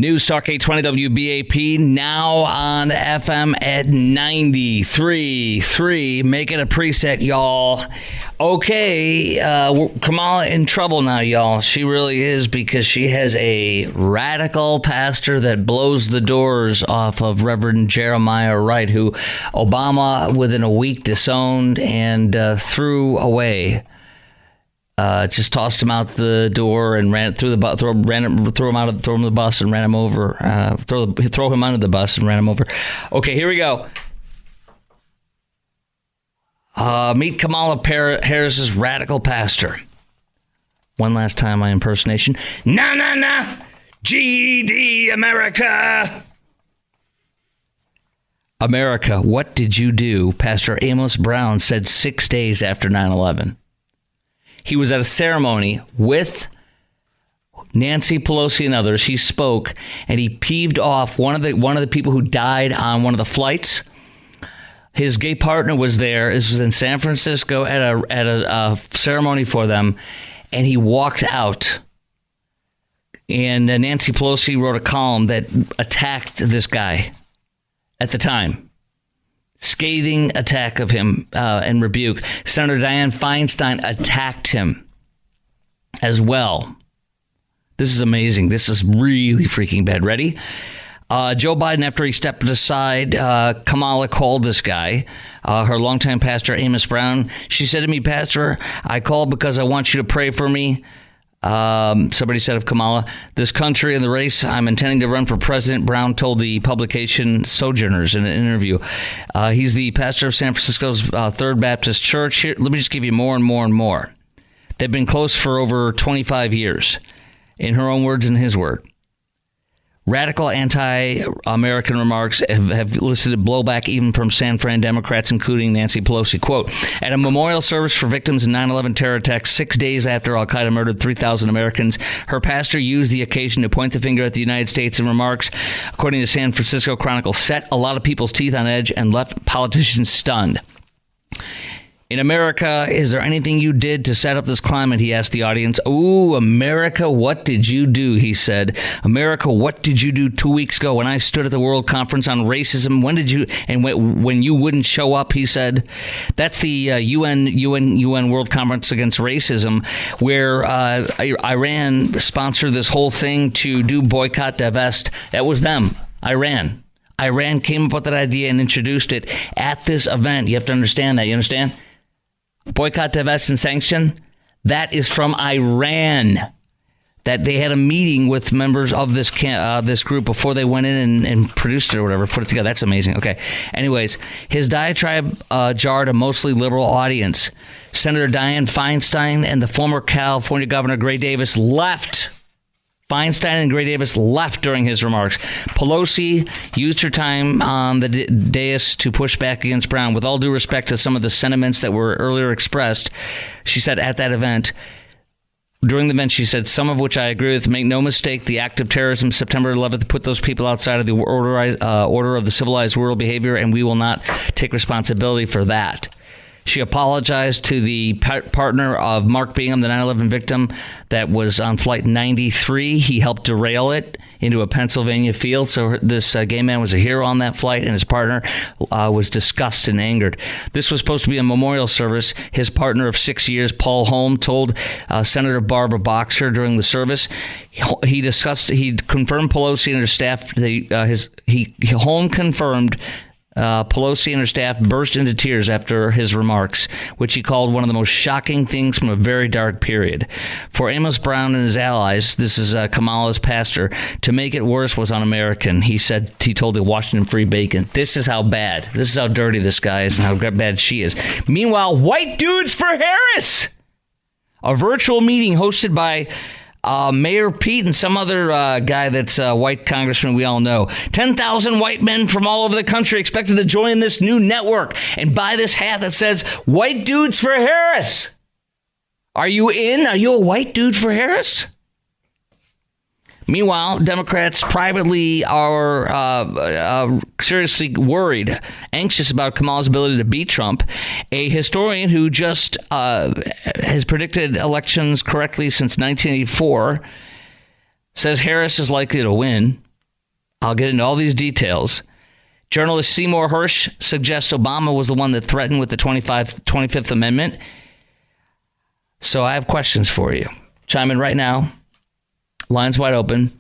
News Talk 820 WBAP, now on FM at 93.3. Make it a preset, y'all. Okay, Kamala in trouble now, y'all. She really is, because she has a radical pastor that blows the doors off of Reverend Jeremiah Wright, who Obama, within a week, disowned and threw away. Just tossed him out the door and ran through the bus, throw him the bus and ran him over. Throw him under the bus and ran him over. Okay, here we go. Meet Kamala Harris's radical pastor. One last time, my impersonation. Nah, GED America. America, what did you do? Pastor Amos Brown said 6 days after 9/11. He was at a ceremony with Nancy Pelosi and others. He spoke, and he peeved off one of the people who died on one of the flights. His gay partner was there. This was in San Francisco at a ceremony for them, and he walked out. And Nancy Pelosi wrote a column that attacked this guy at the time. Scathing attack of him and rebuke. Senator Dianne Feinstein attacked him as well. This is amazing. This is really freaking bad. Ready? Joe Biden, after he stepped aside, Kamala called this guy, her longtime pastor, Amos Brown. She said to me, Pastor, I called because I want you to pray for me. Somebody said of Kamala, this country and the race, I'm intending to run for president, Brown told the publication Sojourners in an interview. He's the pastor of San Francisco's Third Baptist Church. Here, let me just give you more and more and more. They've been close for over 25 years, in her own words and his word. Radical anti-American remarks have elicited blowback even from San Fran Democrats, including Nancy Pelosi. Quote, at a memorial service for victims in 9/11 terror attacks 6 days after al-Qaeda murdered 3,000 Americans, her pastor used the occasion to point the finger at the United States in remarks, according to San Francisco Chronicle, set a lot of people's teeth on edge and left politicians stunned. In America, is there anything you did to set up this climate? He asked the audience. Ooh, America, what did you do? He said. America, what did you do 2 weeks ago when I stood at the World Conference on Racism? When did you, and when you wouldn't show up, he said. That's the UN World Conference Against Racism, where Iran sponsored this whole thing to do boycott, divest. That was them, Iran. Iran came up with that idea and introduced it at this event. You have to understand that. You understand? Boycott, divest, and sanction, that is from Iran. That they had a meeting with members of this group before they went in and produced it or whatever, put it together. That's amazing. Okay. Anyways, his diatribe jarred a mostly liberal audience. Senator Dianne Feinstein and the former California Governor Gray Davis left. Feinstein and Gray Davis left during his remarks. Pelosi used her time on the dais to push back against Brown. With all due respect to some of the sentiments that were earlier expressed, she said at that event, during the event, she said, some of which I agree with. Make no mistake, the act of terrorism, September 11th, put those people outside of the order of the civilized world behavior, and we will not take responsibility for that. She apologized to the partner of Mark Bingham, the 9/11 victim that was on Flight 93. He helped derail it into a Pennsylvania field. So this gay man was a hero on that flight, and his partner was disgusted and angered. This was supposed to be a memorial service. His partner of 6 years, Paul Holm, told Senator Barbara Boxer during the service. He confirmed Pelosi and her staff. Holm confirmed Pelosi and her staff burst into tears after his remarks, which he called one of the most shocking things from a very dark period. For Amos Brown and his allies, this is Kamala's pastor, to make it worse was un-American. He told the Washington Free Bacon, this is how bad, this is how dirty this guy is and how bad she is. Meanwhile, White Dudes for Harris! A virtual meeting hosted by Mayor Pete and some other guy that's a white congressman we all know. 10,000 white men from all over the country expected to join this new network and buy this hat that says, White Dudes for Harris. Are you in? Are you a white dude for Harris? Meanwhile, Democrats privately are seriously worried, anxious about Kamala's ability to beat Trump. A historian who just has predicted elections correctly since 1984 says Harris is likely to win. I'll get into all these details. Journalist Seymour Hersh suggests Obama was the one that threatened with the 25th Amendment. So I have questions for you. Chime in right now. Lines wide open.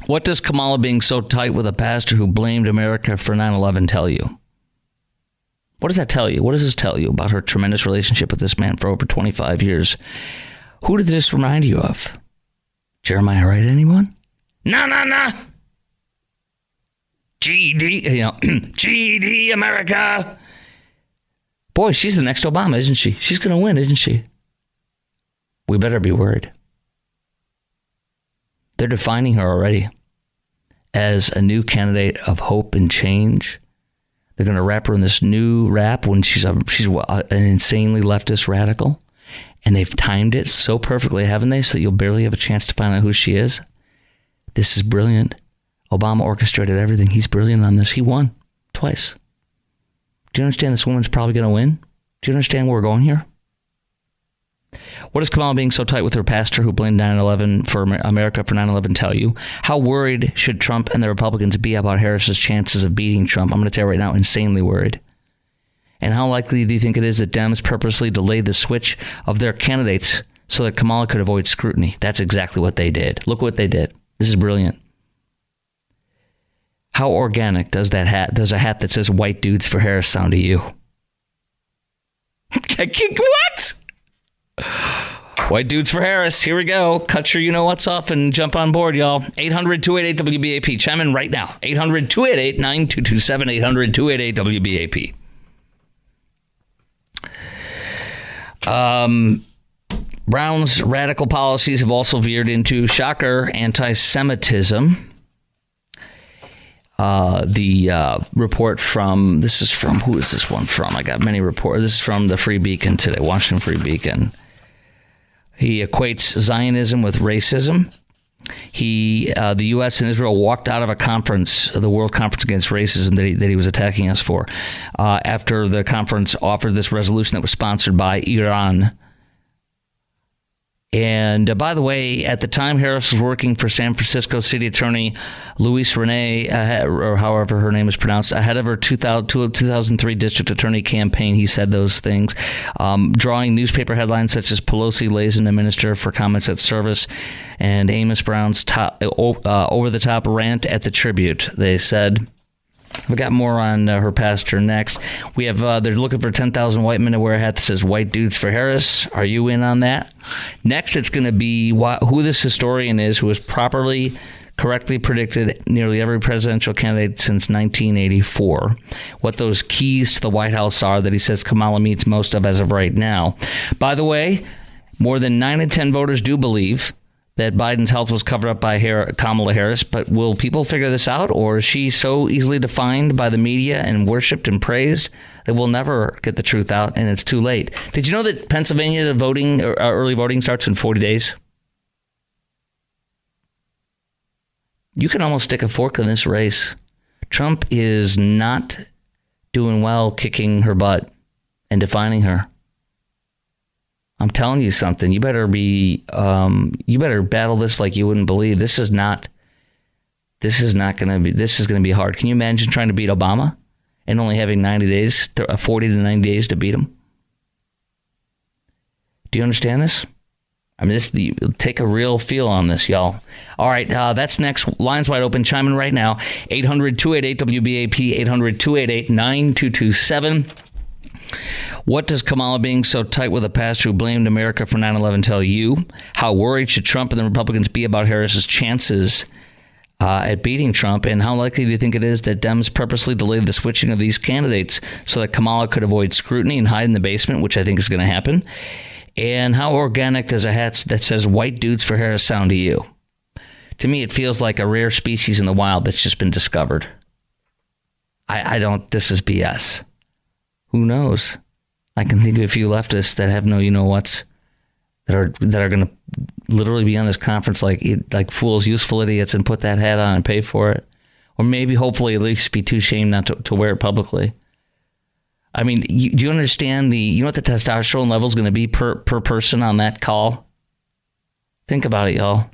What does Kamala being so tight with a pastor who blamed America for 9/11 tell you? What does that tell you? What does this tell you about her tremendous relationship with this man for over 25 years? Who did this remind you of? Jeremiah Wright, anyone? No. GD, GD America. Boy, she's the next Obama, isn't she? She's going to win, isn't she? We better be worried. They're defining her already as a new candidate of hope and change. They're going to wrap her in this new rap when she's an insanely leftist radical. And they've timed it so perfectly, haven't they? So you'll barely have a chance to find out who she is. This is brilliant. Obama orchestrated everything. He's brilliant on this. He won twice. Do you understand this woman's probably going to win? Do you understand where we're going here? What does Kamala being so tight with her pastor who blamed 9/11 for America for 9/11 tell you? How worried should Trump and the Republicans be about Harris's chances of beating Trump? I'm going to tell you right now, insanely worried. And how likely do you think it is that Dems purposely delayed the switch of their candidates so that Kamala could avoid scrutiny? That's exactly what they did. Look what they did. This is brilliant. How organic does a hat that says white dudes for Harris sound to you? What? White dudes for Harris. Here we go. Cut your you-know-what's off and jump on board, y'all. 800-288-WBAP. Chime in right now. 800-288-9227. 800-288-WBAP. Brown's radical policies have also veered into, shocker, anti-Semitism. The report from, who is this one from? I got many reports. This is from the Free Beacon today, Washington Free Beacon. He equates Zionism with racism. The U.S. and Israel walked out of a conference, the World Conference Against Racism, that he was attacking us for, after the conference offered this resolution that was sponsored by Iran. And by the way, at the time Harris was working for San Francisco City Attorney Luis Renee, or however her name is pronounced, ahead of her 2003 district attorney campaign, he said those things, drawing newspaper headlines such as Pelosi lays in the minister for comments at service and Amos Brown's over-the-top rant at the Tribute. They said. We got more on her pastor next. We have they're looking for 10,000 white men to wear a hat that says "White Dudes for Harris." Are you in on that? Next, it's going to be who this historian is who has correctly predicted nearly every presidential candidate since 1984. What those keys to the White House are that he says Kamala meets most of as of right now. By the way, more than 9 in 10 voters do believe that Biden's health was covered up by Kamala Harris, but will people figure this out, or is she so easily defined by the media and worshipped and praised that we'll never get the truth out and it's too late? Did you know that Pennsylvania early voting starts in 40 days? You can almost stick a fork in this race. Trump is not doing well kicking her butt and defining her. I'm telling you something. You better battle this like you wouldn't believe. This is going to be hard. Can you imagine trying to beat Obama and only having 40 to 90 days to beat him? Do you understand this? I mean, take a real feel on this, y'all. All right, that's next. Lines wide open. Chime in right now. 800-288-WBAP, 800-288-9227. What does Kamala being so tight with a pastor who blamed America for 9/11 tell you? How worried should Trump and the Republicans be about Harris's chances at beating Trump? And how likely do you think it is that Dems purposely delayed the switching of these candidates so that Kamala could avoid scrutiny and hide in the basement, which I think is going to happen? And how organic does a hat that says "White Dudes for Harris" sound to you? To me, it feels like a rare species in the wild that's just been discovered. This is BS. Who knows? I can think of a few leftists that have no you-know-whats that are going to literally be on this conference like fools, useful idiots, and put that hat on and pay for it. Or maybe, hopefully, at least be too ashamed not to wear it publicly. I mean, do you understand you know what the testosterone level is going to be per person on that call? Think about it, y'all.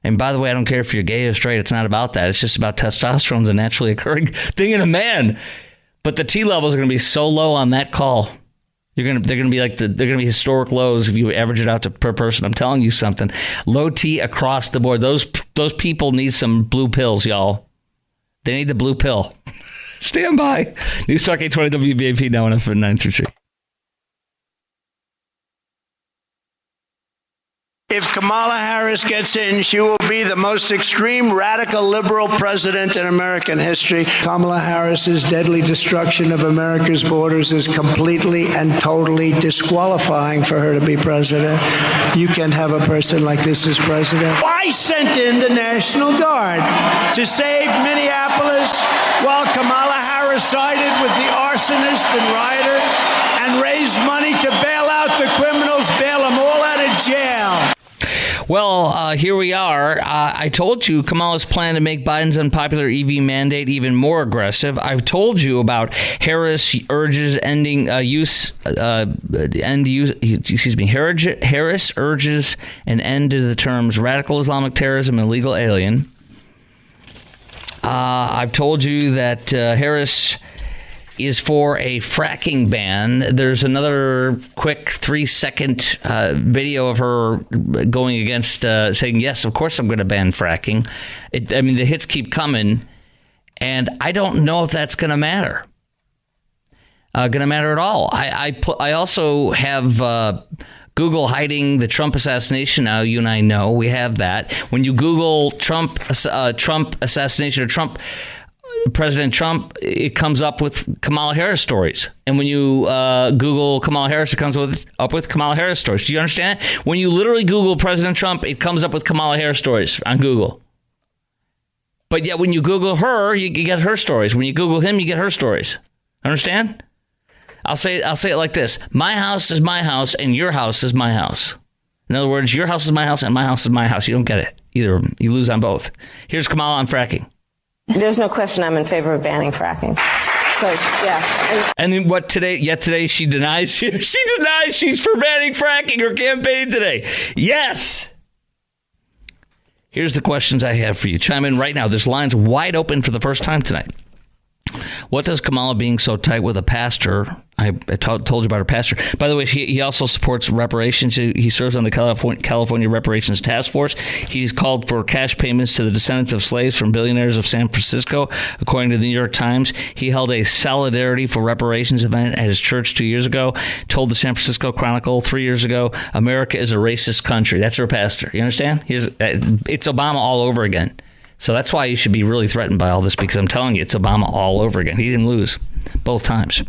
And by the way, I don't care if you're gay or straight. It's not about that. It's just about testosterone's a naturally occurring thing in a man. But the T levels are going to be so low on that call. They're going to be they're going to be historic lows if you average it out to per person. I'm telling you something. Low T across the board. Those people need some blue pills, y'all. They need the blue pill. Stand by. News Talk 820 WBAP now on FM 933. If Kamala Harris gets in, she will be the most extreme radical liberal president in American history. Kamala Harris's deadly destruction of America's borders is completely and totally disqualifying for her to be president. You can't have a person like this as president. I sent in the National Guard to save Minneapolis while Kamala Harris sided with the arsonist and rioter and raised money to bail out the criminals, bail them all out of jail. Well, here we are. I told you Kamala's plan to make Biden's unpopular EV mandate even more aggressive. I've told you about Harris urges Harris urges an end to the terms radical Islamic terrorism and illegal alien. I've told you that Harris is for a fracking ban. There's another quick 3-second video of her going against, saying, yes, of course I'm going to ban fracking. The hits keep coming, and I don't know if that's going to matter. Going to matter at all. I also have Google hiding the Trump assassination. Now, you and I know we have that. When you Google Trump assassination or President Trump, it comes up with Kamala Harris stories. And when you Google Kamala Harris, it comes up with Kamala Harris stories. Do you understand? When you literally Google President Trump, it comes up with Kamala Harris stories on Google. But yet when you Google her, you get her stories. When you Google him, you get her stories. Understand? I'll say it like this. My house is my house and your house is my house. In other words, your house is my house and my house is my house. You don't get it. Either of them. You lose on both. Here's Kamala on fracking. There's no question I'm in favor of banning fracking. So, yeah. And then what today? Yet today she denies she denies she's for banning fracking. Her campaign today. Yes. Here's the questions I have for you. Chime in right now. There's lines wide open for the first time tonight. What does Kamala being so tight with a pastor? I told you about her pastor. By the way, he also supports reparations. He serves on the California Reparations Task Force. He's called for cash payments to the descendants of slaves from billionaires of San Francisco. According to the New York Times, he held a Solidarity for Reparations event at his church 2 years ago, told the San Francisco Chronicle 3 years ago, America is a racist country. That's her pastor. You understand? It's Obama all over again. So that's why you should be really threatened by all this, because I'm telling you, it's Obama all over again. He didn't lose both times.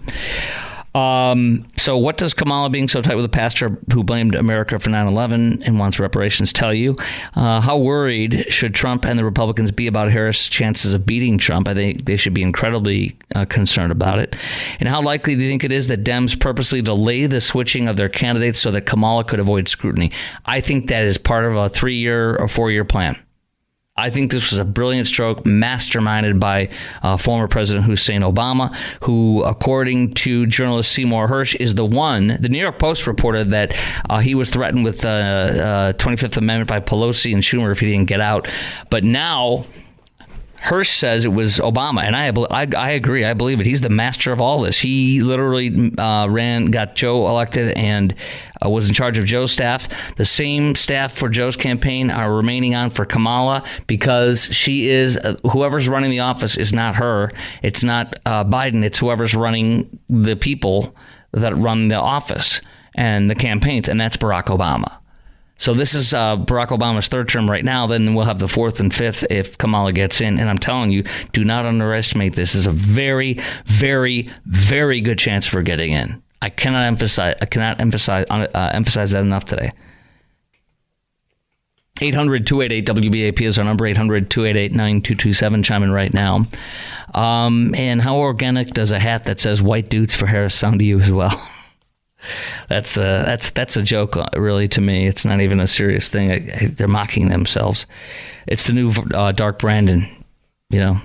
So what does Kamala being so tight with a pastor who blamed America for 9/11 and wants reparations tell you? How worried should Trump and the Republicans be about Harris' chances of beating Trump? I think they should be incredibly concerned about it. And how likely do you think it is that Dems purposely delay the switching of their candidates so that Kamala could avoid scrutiny? I think that is part of a 3-year or 4-year plan. I think this was a brilliant stroke masterminded by former President Hussein Obama, who, according to journalist Seymour Hersh, is the one. The New York Post reported that he was threatened with 25th Amendment by Pelosi and Schumer if he didn't get out. But now Hersh says it was Obama, and I agree. I believe it. He's the master of all this. He literally got Joe elected, and was in charge of Joe's staff. The same staff for Joe's campaign are remaining on for Kamala, because she is whoever's running the office is not her. It's not Biden. It's whoever's running the people that run the office and the campaigns, and that's Barack Obama. So this is Barack Obama's third term right now. Then we'll have the fourth and fifth if Kamala gets in. And I'm telling you, do not underestimate this. This is a very, very, very good chance for getting in. I cannot emphasize that enough today. 800-288-WBAP is our number. 800-288-9227. Chime in right now. And how organic does a hat that says "White Dudes for Harris" sound to you as well? That's a joke, really, to me. It's not even a serious thing. They're mocking themselves. It's the new Dark Brandon, you know.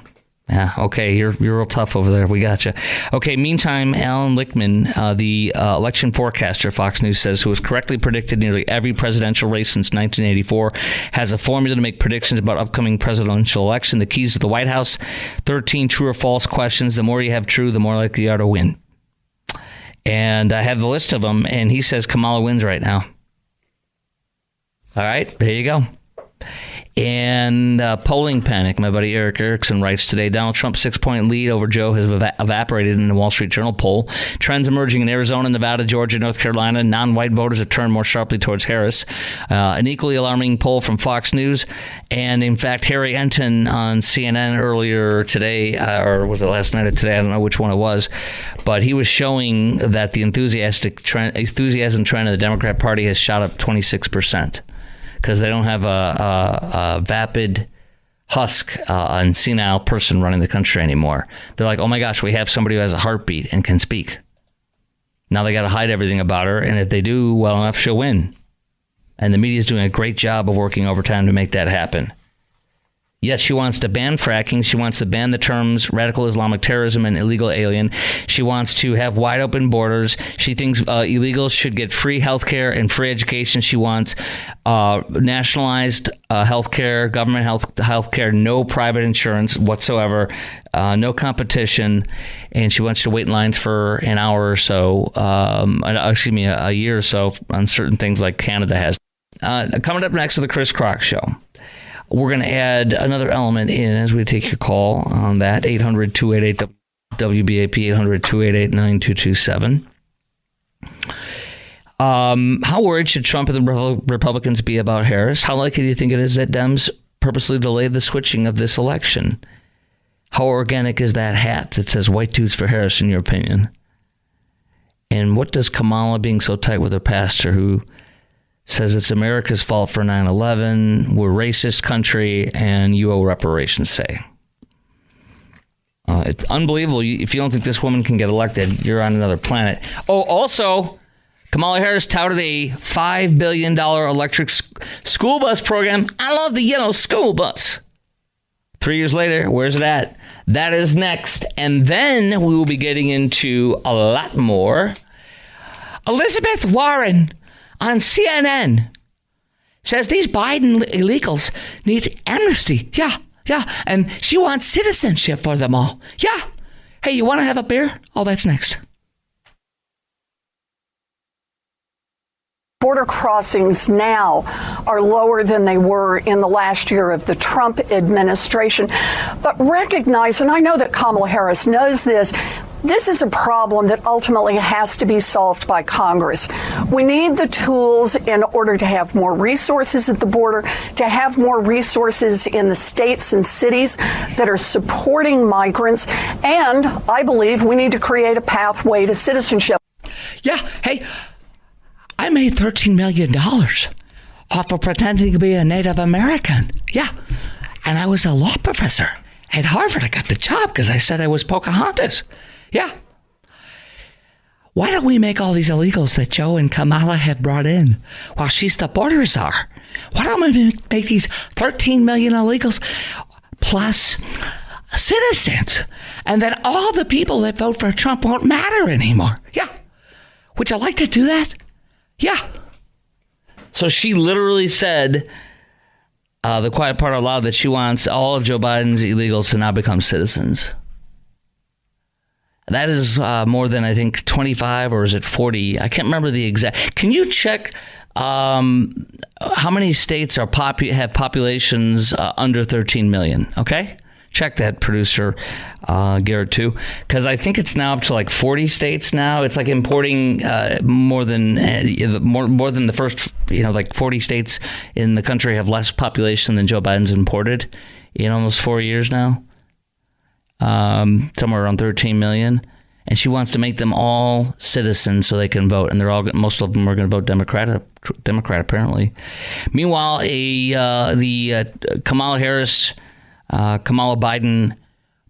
Yeah, okay, you're real tough over there. We got you. Okay, meantime, Alan Lichtman, the election forecaster, Fox News says, who has correctly predicted nearly every presidential race since 1984, has a formula to make predictions about upcoming presidential election. The keys to the White House, 13 true or false questions. The more you have true, the more likely you are to win. And I have the list of them, and he says Kamala wins right now. All right, there you go. And polling panic. My buddy Eric Erickson writes today, Donald Trump's 6-point lead over Joe has evaporated in the Wall Street Journal poll. Trends emerging in Arizona, Nevada, Georgia, North Carolina. Non-white voters have turned more sharply towards Harris. An equally alarming poll from Fox News. And in fact, Harry Enton on CNN earlier today, or was it last night or today? I don't know which one it was. But he was showing that the enthusiasm trend of the Democrat Party has shot up 26%. Because they don't have a vapid husk and senile person running the country anymore. They're like, oh my gosh, we have somebody who has a heartbeat and can speak. Now they got to hide everything about her, and if they do well enough, she'll win. And the media is doing a great job of working overtime to make that happen. Yes, she wants to ban fracking. She wants to ban the terms radical Islamic terrorism and illegal alien. She wants to have wide open borders. She thinks illegals should get free health care and free education. She wants nationalized health care, government health care, no private insurance whatsoever, no competition. And she wants to wait in lines for an hour or so, a year or so on certain things like Canada has. Coming up next to the Chris Krok Show. We're going to add another element in as we take your call on that. 800-288-WBAP, 800-288-9227. How worried should Trump and the Republicans be about Harris? How likely do you think it is that Dems purposely delayed the switching of this election? How organic is that hat that says white dudes for Harris, in your opinion? And what does Kamala being so tight with her pastor who says it's America's fault for 9/11, we're a racist country, and you owe reparations, say? It's unbelievable. If you don't think this woman can get elected, you're on another planet. Oh, also, Kamala Harris touted a $5 billion electric school bus program. I love the yellow school bus. 3 years later, where's it at? That is next. And then we will be getting into a lot more. Elizabeth Warren on CNN says these Biden illegals need amnesty. Yeah. And she wants citizenship for them all. Yeah. Hey, you want to have a beer? Oh, that's next. Border crossings now are lower than they were in the last year of the Trump administration. But recognize, and I know that Kamala Harris knows this is a problem that ultimately has to be solved by Congress. We need the tools in order to have more resources at the border, to have more resources in the states and cities that are supporting migrants. And I believe we need to create a pathway to citizenship. Yeah. Hey, I made $13 million off of pretending to be a Native American. Yeah. And I was a law professor at Harvard. I got the job because I said I was Pocahontas. Yeah. Why don't we make all these illegals that Joe and Kamala have brought in while she's the border czar? Why don't we make these 13 million illegals plus citizens? And then all the people that vote for Trump won't matter anymore. Yeah. Would you like to do that? Yeah. So she literally said, the quiet part out loud, that she wants all of Joe Biden's illegals to now become citizens. That is more than, I think, 25, or is it 40? I can't remember the exact. Can you check how many states have populations under 13 million? Okay? Check that, producer Garrett, too. Because I think it's now up to like 40 states now. It's like importing more than the first, like 40 states in the country have less population than Joe Biden's imported in almost 4 years now. Somewhere around 13 million, and she wants to make them all citizens so they can vote, and most of them are going to vote Democrat apparently. Meanwhile, the Kamala Harris, Kamala Biden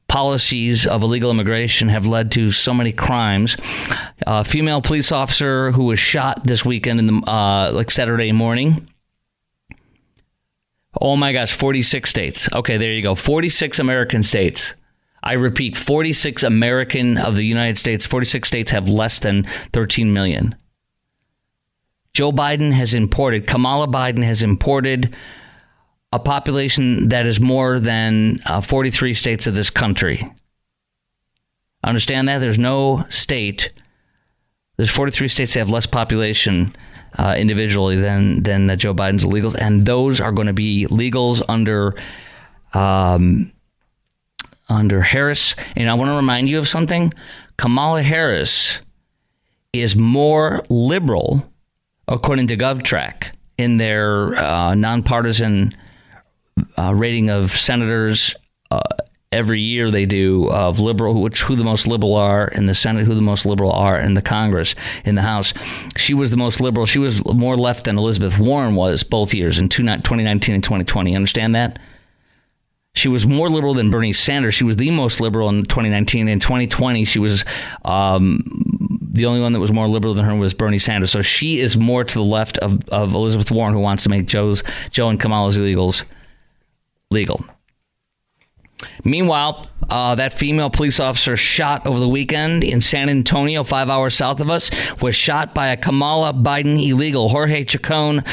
policies of illegal immigration have led to so many crimes. A female police officer who was shot this weekend in the Saturday morning. Oh my gosh, 46 states. Okay, there you go. 46 American states I repeat, 46 American of the United States, 46 states have less than 13 million. Kamala Biden has imported a population that is more than 43 states of this country. Understand that? There's 43 states that have less population individually than Joe Biden's illegals, and those are going to be legals under Harris. And I want to remind you of something. Kamala Harris is more liberal, according to GovTrack, in their nonpartisan rating of senators every year they do of liberal, who the most liberal are in the Senate, who the most liberal are in the Congress, in the House. She was the most liberal. She was more left than Elizabeth Warren was both years in 2019 and 2020. Understand that? She was more liberal than Bernie Sanders. She was the most liberal in 2019. In 2020, she was the only one that was more liberal than her was Bernie Sanders. So she is more to the left of Elizabeth Warren, who wants to make Joe and Kamala's illegals legal. Meanwhile, that female police officer shot over the weekend in San Antonio, 5 hours south of us, was shot by a Kamala Biden illegal. Jorge Chacon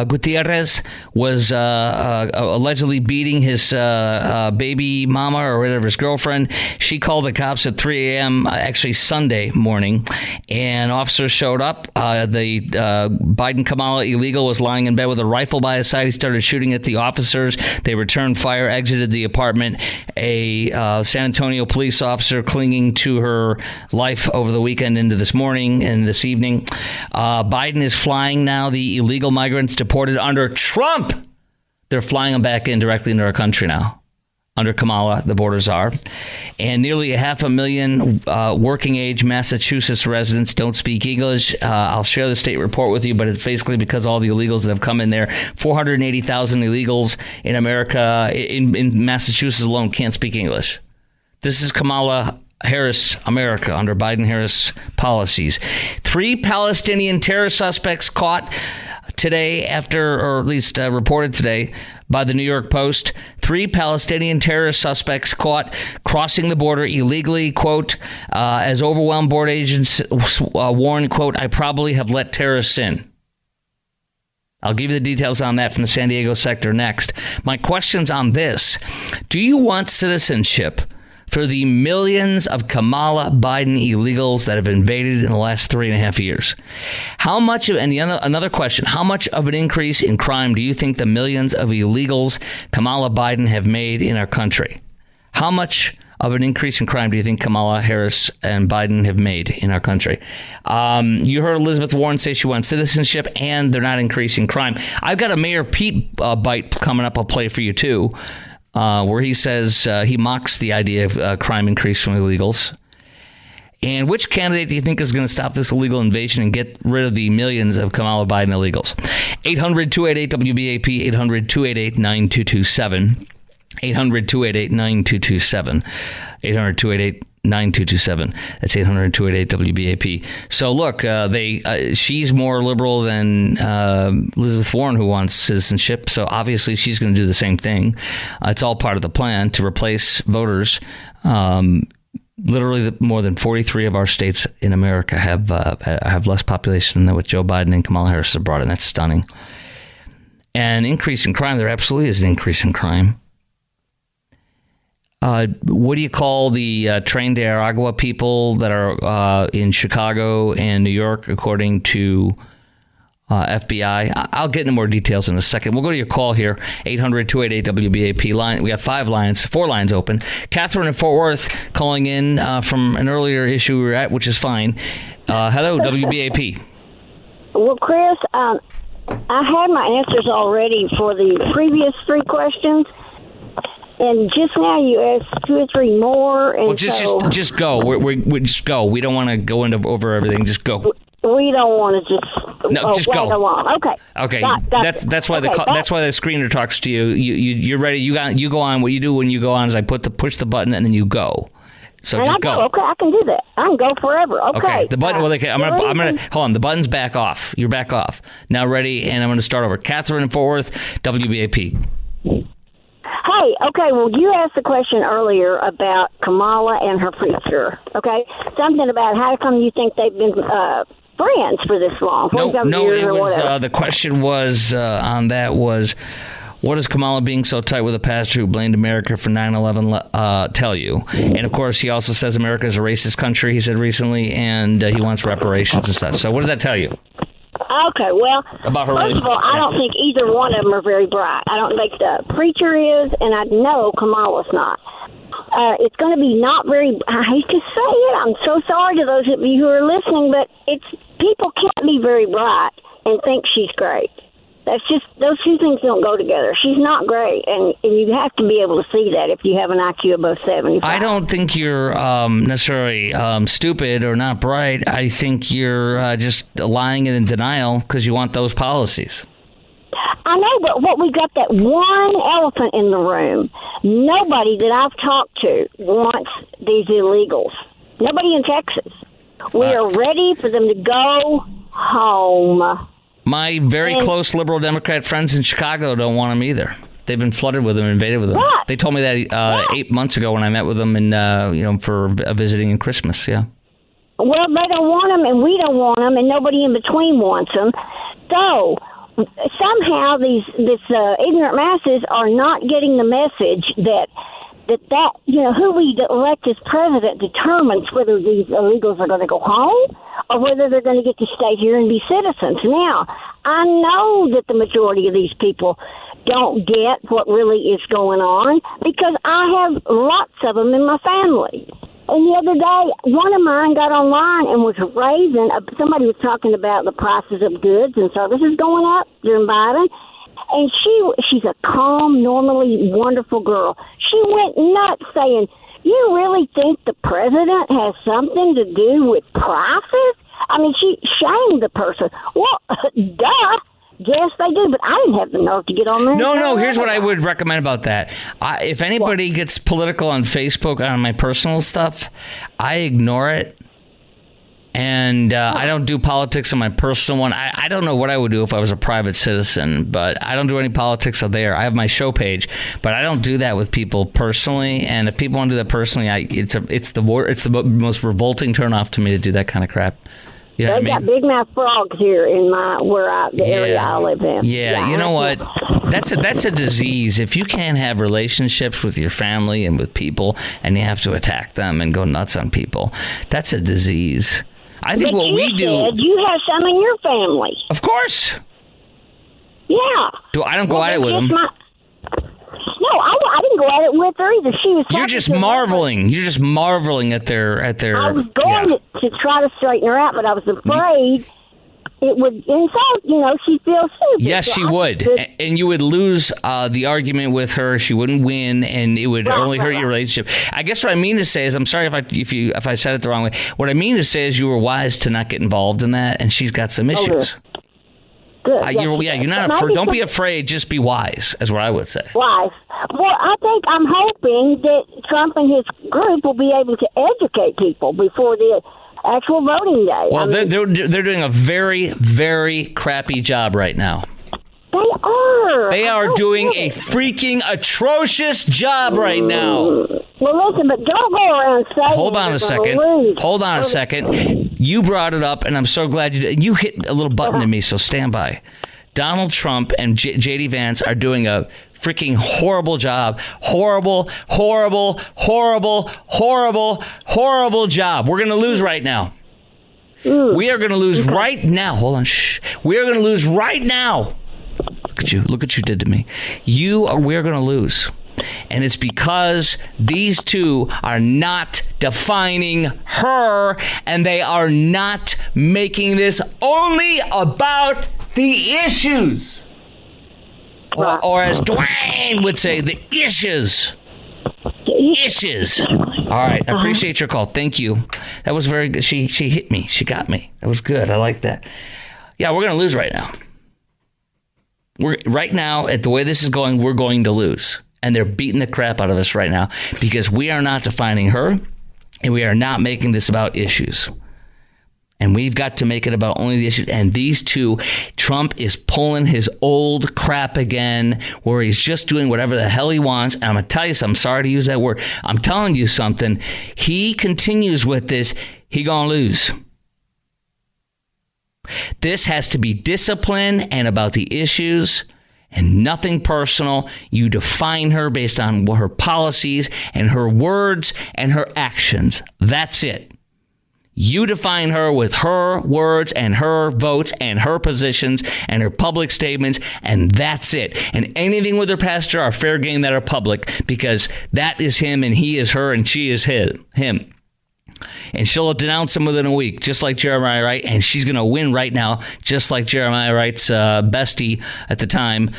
Gutierrez was allegedly beating his baby mama or whatever, his girlfriend. She called the cops at 3 a.m., actually Sunday morning, and officers showed up. The Biden Kamala illegal was lying in bed with a rifle by his side. He started shooting at the officers. They returned fire, exited the apartment. A San Antonio police officer clinging to her life over the weekend into this morning and this evening. Biden is flying now the illegal migrants deported under Trump. They're flying them back in directly into our country now. Under Kamala, the borders are. And nearly 500,000 working-age Massachusetts residents don't speak English. I'll share the state report with you, but it's basically because all the illegals that have come in there. 480,000 illegals in America, in Massachusetts alone, can't speak English. This is Kamala Harris America under Biden-Harris policies. 3 Palestinian terror suspects caught today or at least reported today by the New York Post. 3 Palestinian terrorist suspects caught crossing the border illegally, quote, as overwhelmed border agents warn, quote, I probably have let terrorists in. I'll give you the details on that from the San Diego sector next. My question's on this. Do you want citizenship for the millions of Kamala Biden illegals that have invaded in the last 3.5 years? How much of, and another question, how much of an increase in crime do you think the millions of illegals Kamala Biden have made in our country? How much of an increase in crime do you think Kamala Harris and Biden have made in our country? You heard Elizabeth Warren say she wants citizenship and they're not increasing crime. I've got a Mayor Pete bite coming up. I'll play for you too. Where he says he mocks the idea of crime increase from illegals. And which candidate do you think is going to stop this illegal invasion and get rid of the millions of Kamala Biden illegals? 800-288-WBAP, 800-288-9227, 800-288-9227, 800-288-9227. That's 800-288-WBAP. So look, she's more liberal than Elizabeth Warren, who wants citizenship. So obviously she's going to do the same thing. It's all part of the plan to replace voters. Literally, more than 43 of our states in America have less population than what Joe Biden and Kamala Harris have brought in. That's stunning. And increase in crime, there absolutely is an increase in crime. What do you call the Tren de Aragua people that are in Chicago and New York, according to FBI? I'll get into more details in a second. We'll go to your call here, 800-288-WBAP line. We got 4 lines open. Catherine in Fort Worth calling in from an earlier issue we were at, which is fine. Hello, WBAP. Well, Chris, I had my answers already for the previous 3 questions. And just now you asked 2 or 3 more. And well, just go. We just go. We don't want to go over everything. Just go. We don't want to just. No, just go. Okay. Okay. That's why okay, that's why the screener talks to you. You're ready. You go on. What you do when you go on is I push the button and then you go. So just go. Okay, I can do that. I can go forever. Okay. The button. I'm gonna hold on. The button's back off. You're back off now. Ready? And I'm gonna start over. Catherine in Fort Worth, WBAP. Hi, Okay. Well, you asked the question earlier about Kamala and her preacher. Okay, something about how come you think they've been friends for this long? No. It was the question was on that was, what does Kamala being so tight with a pastor who blamed America for 9/11 tell you? And of course, he also says America is a racist country. He said recently, and he wants reparations and stuff. So, what does that tell you? Okay, well, about her first of all, I don't think either one of them are very bright. I don't think the preacher is, and I know Kamala's not. It's going to be not very, I hate to say it, I'm so sorry to those of you who are listening, but people can't be very bright and think she's great. That's just, those two things don't go together. She's not great, and you have to be able to see that if you have an IQ above 75. I don't think you're necessarily stupid or not bright. I think you're just lying and in denial because you want those policies. I know, but what we got that one elephant in the room. Nobody that I've talked to wants these illegals. Nobody in Texas. We are ready for them to go home. My very close liberal Democrat friends in Chicago don't want them either. They've been flooded with them, invaded with them. Right. They told me that 8 months ago when I met with them and for visiting in Christmas. Yeah. Well, they don't want them, and we don't want them, and nobody in between wants them. So somehow these ignorant masses are not getting the message that who we elect as president determines whether these illegals are going to go home or whether they're going to get to stay here and be citizens. Now, I know that the majority of these people don't get what really is going on because I have lots of them in my family. And the other day, one of mine got online and was raising, somebody was talking about the prices of goods and services going up during Biden. And she's a calm, normally wonderful girl. She went nuts saying, you really think the president has something to do with prices? I mean, she shamed the person. Well, duh. Yes, they do, but I didn't have the nerve to get on there. No, here's what I would recommend about that. If anybody gets political on Facebook on my personal stuff, I ignore it. And I don't do politics on my personal one. I don't know what I would do if I was a private citizen, but I don't do any politics out there. I have my show page, but I don't do that with people personally. And if people want to do that personally, it's the most revolting turnoff to me to do that kind of crap. You know They've got big mouth frogs here in the area I live in. Yeah, you know what? That's a disease. If you can't have relationships with your family and with people, and you have to attack them and go nuts on people, that's a disease. I think what we do. You have some in your family. Of course. Yeah. I don't go at it with them. No, I didn't go at it with her either. She was. You're just marveling. You're just marveling at their. I was going to try to straighten her out, but I was afraid it would insult. She feels stupid. Yes, she would, and you would lose the argument with her. She wouldn't win, and it would only hurt your relationship. I guess what I mean to say is, I'm sorry if I said it the wrong way. What I mean to say is, you were wise to not get involved in that, and she's got some issues. Good. You're not. Don't be afraid. Just be wise, is what I would say. Wise. Well, I'm hoping that Trump and his group will be able to educate people before the actual voting day. Well, they're doing a very, very crappy job right now. They are. They are doing a freaking atrocious job right now. Well, listen, but don't go around saying. Hold on a second. You brought it up, and I'm so glad you did. You hit a little button in me, so stand by. Donald Trump and J.D. Vance are doing a freaking horrible job. Horrible, horrible, horrible, horrible, horrible job. We're going to lose right now. We are going to lose right now. Hold on. Shh. We are going to lose right now. Look at you. Look what you did to me. We're going to lose. And it's because these two are not defining her, and they are not making this only about the issues. Or as Dwayne would say, the issues. Issues. All right. I appreciate your call. Thank you. That was very good. She hit me. She got me. That was good. I like that. Yeah, we're going to lose right now. Right now, at the way this is going, we're going to lose. And they're beating the crap out of us right now because we are not defining her and we are not making this about issues. And we've got to make it about only the issues. And these two, Trump is pulling his old crap again, where he's just doing whatever the hell he wants. And I'm going to tell you something. I'm sorry to use that word. I'm telling you something. He continues with this, he going to lose. This has to be discipline and about the issues and nothing personal. You define her based on her policies and her words and her actions. That's it. You define her with her words and her votes and her positions and her public statements, and that's it. And anything with her pastor are fair game that are public, because that is him and he is her and she is him. And she'll denounce him within a week, just like Jeremiah Wright, and she's going to win right now, just like Jeremiah Wright's bestie at the time,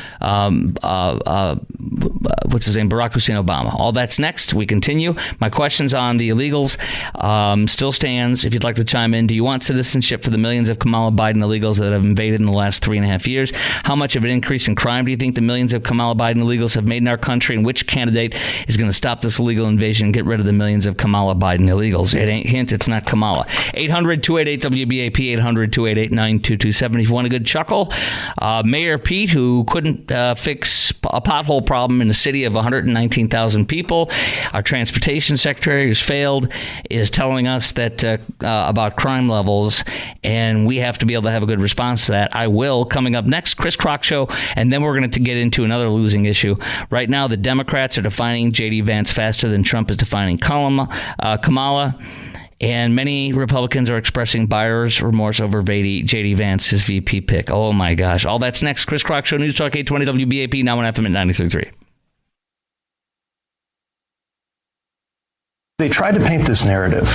what's his name, Barack Hussein Obama. All that's next. We continue. My questions on the illegals still stands. If you'd like to chime in, do you want citizenship for the millions of Kamala Biden illegals that have invaded in the last 3.5 years? How much of an increase in crime do you think the millions of Kamala Biden illegals have made in our country, and which candidate is going to stop this illegal invasion and get rid of the millions of Kamala Biden illegals? It ain't hint, it's not Kamala. 800-288-WBAP, 800-288-9227. If you want a good chuckle, Mayor Pete, who couldn't fix a pothole problem in a city of 119,000 people, our transportation secretary who's failed, is telling us that about crime levels, and we have to be able to have a good response to that. I will, coming up next, Chris Krok Show, and then we're going to get into another losing issue. Right now, the Democrats are defining J.D. Vance faster than Trump is defining Kamala. And many Republicans are expressing buyer's remorse over J.D. Vance's VP pick. Oh, my gosh. All that's next. Chris Krok Show, News Talk 820 WBAP, now on FM at 93.3. They tried to paint this narrative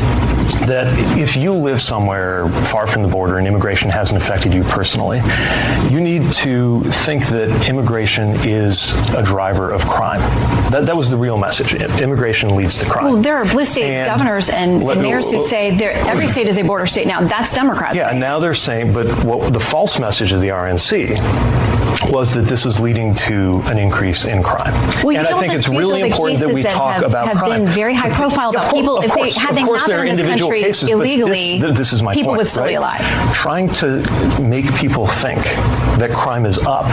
that if you live somewhere far from the border and immigration hasn't affected you personally, you need to think that immigration is a driver of crime. That was the real message. Immigration leads to crime. Well, there are blue state governors and mayors who say every state is a border state now. That's Democrats. Yeah, and now they're saying, but what the false message of the RNC was that this is leading to an increase in crime. Well, and I think it's really important that we talk about crime. Have been very high profile about people. If they had not been in this country cases, illegally, this is my people point, would still be alive. Trying to make people think that crime is up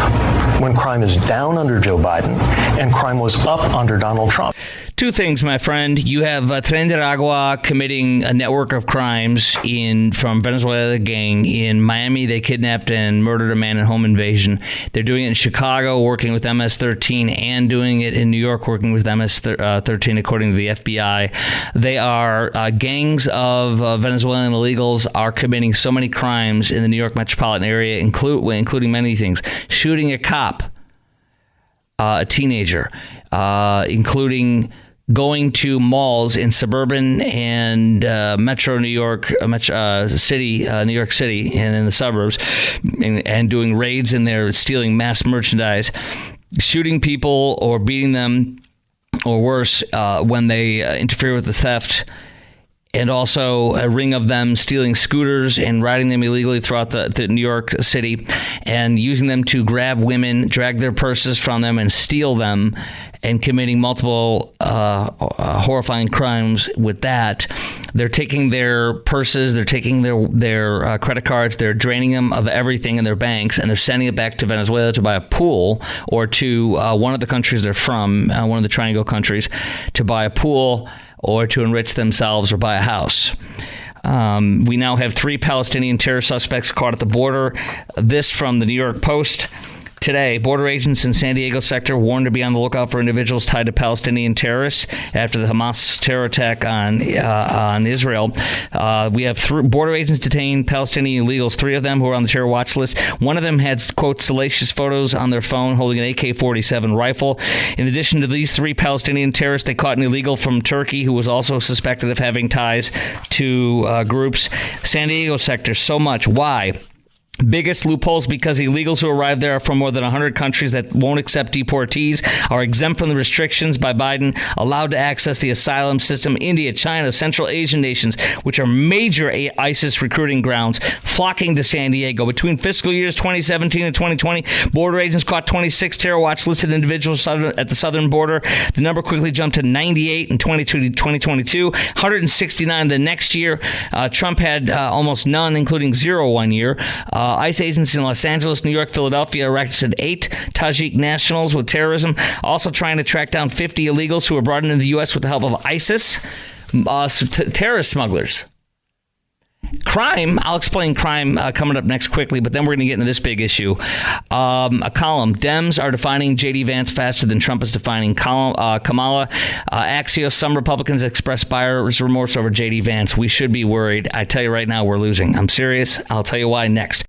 when crime is down under Joe Biden and crime was up under Donald Trump. Two things, my friend. You have Tren de Aragua committing a network of crimes from Venezuela gang. In Miami, they kidnapped and murdered a man in home invasion. They're doing it in Chicago, working with MS-13, and doing it in New York, working with MS-13, according to the FBI. They are gangs of Venezuelan illegals are committing so many crimes in the New York metropolitan area, including many things. Shooting a cop, a teenager, including going to malls in suburban and metro New York City, New York City, and in the suburbs, and doing raids in there, stealing mass merchandise, shooting people or beating them, or worse, when they interfere with the theft. And also a ring of them stealing scooters and riding them illegally throughout the New York City, and using them to grab women, drag their purses from them, and steal them, and committing multiple horrifying crimes with that. They're taking their purses, they're taking their credit cards, they're draining them of everything in their banks, and they're sending it back to Venezuela to buy a pool, or to one of the countries they're from, one of the Triangle countries, to buy a pool, or to enrich themselves or buy a house. We now have 3 Palestinian terror suspects caught at the border. This from the New York Post. Today, border agents in San Diego sector warned to be on the lookout for individuals tied to Palestinian terrorists after the Hamas terror attack on Israel. We have border agents detained Palestinian illegals, 3 of them who are on the terror watch list. One of them had, quote, salacious photos on their phone holding an AK-47 rifle. In addition to these 3 Palestinian terrorists, they caught an illegal from Turkey who was also suspected of having ties to groups. San Diego sector, so much. Why? Biggest loopholes because illegals who arrive there are from more than 100 countries that won't accept deportees, are exempt from the restrictions by Biden, allowed to access the asylum system. India, China, Central Asian nations, which are major ISIS recruiting grounds, flocking to San Diego. Between fiscal years 2017 and 2020, border agents caught 26 terror watch listed individuals at the southern border. The number quickly jumped to 98 in 2022, 169 the next year. Trump had almost none, including 0 one year. ICE agents in Los Angeles, New York, Philadelphia arrested 8 Tajik nationals with terrorism, also trying to track down 50 illegals who were brought into the U.S. with the help of ISIS, terrorist smugglers. Crime, I'll explain crime coming up next quickly, but then we're going to get into this big issue. A column, Dems are defining J.D. Vance faster than Trump is defining Kamala. Axios, some Republicans express buyer's remorse over J.D. Vance. We should be worried. I tell you right now, we're losing. I'm serious. I'll tell you why next.